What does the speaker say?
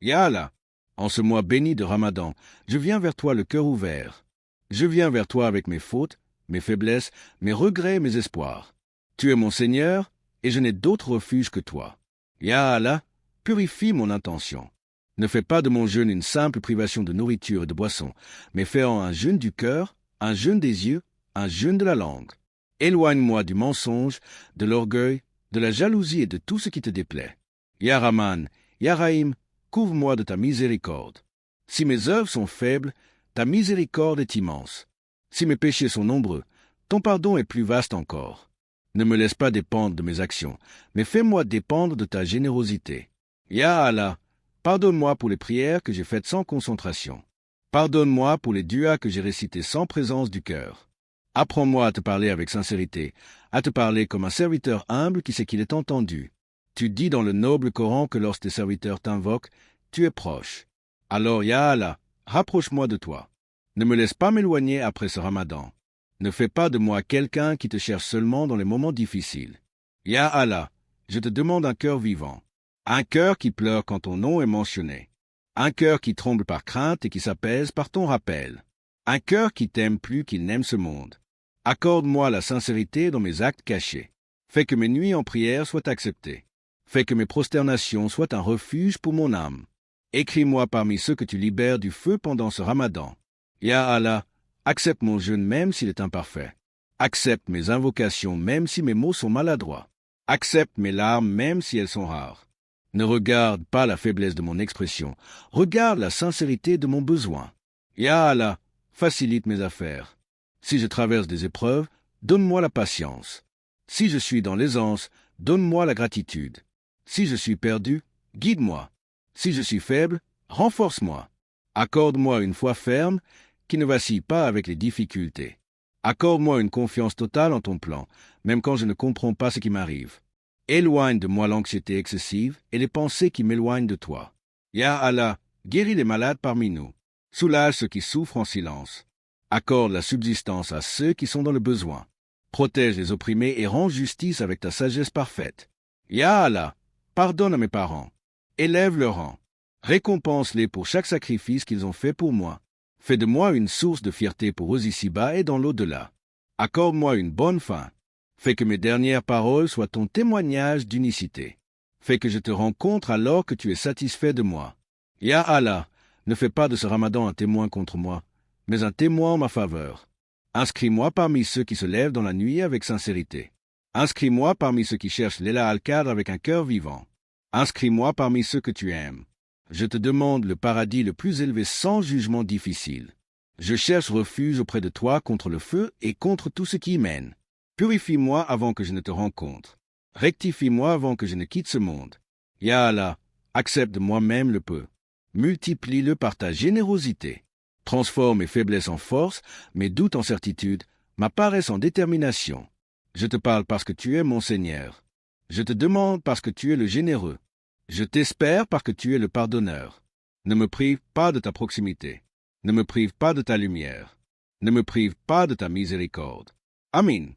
Ya Allah, en ce mois béni de Ramadan, je viens vers toi le cœur ouvert. Je viens vers toi avec mes fautes, mes faiblesses, mes regrets, mes espoirs. Tu es mon Seigneur, et je n'ai d'autre refuge que toi. Ya Allah, purifie mon intention. Ne fais pas de mon jeûne une simple privation de nourriture et de boisson, mais fais-en un jeûne du cœur, un jeûne des yeux, un jeûne de la langue. Éloigne-moi du mensonge, de l'orgueil, de la jalousie et de tout ce qui te déplaît. Ya Rahman, Ya Rahim, couvre-moi de ta miséricorde. Si mes œuvres sont faibles, ta miséricorde est immense. Si mes péchés sont nombreux, ton pardon est plus vaste encore. Ne me laisse pas dépendre de mes actions, mais fais-moi dépendre de ta générosité. Ya Allah, pardonne-moi pour les prières que j'ai faites sans concentration. Pardonne-moi pour les duas que j'ai récités sans présence du cœur. Apprends-moi à te parler avec sincérité, à te parler comme un serviteur humble qui sait qu'il est entendu. Tu dis dans le noble Coran que lorsque tes serviteurs t'invoquent, tu es proche. Alors, Ya Allah, rapproche-moi de toi. Ne me laisse pas m'éloigner après ce Ramadan. Ne fais pas de moi quelqu'un qui te cherche seulement dans les moments difficiles. Ya Allah, je te demande un cœur vivant, un cœur qui pleure quand ton nom est mentionné, un cœur qui tremble par crainte et qui s'apaise par ton rappel, un cœur qui t'aime plus qu'il n'aime ce monde. Accorde-moi la sincérité dans mes actes cachés. Fais que mes nuits en prière soient acceptées. Fais que mes prosternations soient un refuge pour mon âme. Écris-moi parmi ceux que tu libères du feu pendant ce Ramadan. Ya Allah, accepte mon jeûne même s'il est imparfait. Accepte mes invocations même si mes mots sont maladroits. Accepte mes larmes même si elles sont rares. Ne regarde pas la faiblesse de mon expression, regarde la sincérité de mon besoin. Ya Allah, facilite mes affaires. Si je traverse des épreuves, donne-moi la patience. Si je suis dans l'aisance, donne-moi la gratitude. Si je suis perdu, guide-moi. Si je suis faible, renforce-moi. Accorde-moi une foi ferme qui ne vacille pas avec les difficultés. Accorde-moi une confiance totale en ton plan, même quand je ne comprends pas ce qui m'arrive. Éloigne de moi l'anxiété excessive et les pensées qui m'éloignent de toi. Ya Allah, guéris les malades parmi nous. Soulage ceux qui souffrent en silence. Accorde la subsistance à ceux qui sont dans le besoin. Protège les opprimés et rends justice avec ta sagesse parfaite. Ya Allah, pardonne à mes parents. Élève leur rang. Récompense-les pour chaque sacrifice qu'ils ont fait pour moi. Fais de moi une source de fierté pour eux ici-bas et dans l'au-delà. Accorde-moi une bonne fin. Fais que mes dernières paroles soient ton témoignage d'unicité. Fais que je te rencontre alors que tu es satisfait de moi. Ya Allah, ne fais pas de ce Ramadan un témoin contre moi, mais un témoin en ma faveur. Inscris-moi parmi ceux qui se lèvent dans la nuit avec sincérité. Inscris-moi parmi ceux qui cherchent l'Ela al-Qadr avec un cœur vivant. Inscris-moi parmi ceux que tu aimes. Je te demande le paradis le plus élevé sans jugement difficile. Je cherche refuge auprès de toi contre le feu et contre tout ce qui y mène. Purifie-moi avant que je ne te rencontre. Rectifie-moi avant que je ne quitte ce monde. Ya Allah, accepte de moi-même le peu. Multiplie-le par ta générosité. Transforme mes faiblesses en force, mes doutes en certitude, ma paresse en détermination. Je te parle parce que tu es mon Seigneur. Je te demande parce que tu es le généreux. Je t'espère parce que tu es le pardonneur. Ne me prive pas de ta proximité. Ne me prive pas de ta lumière. Ne me prive pas de ta miséricorde. Amin.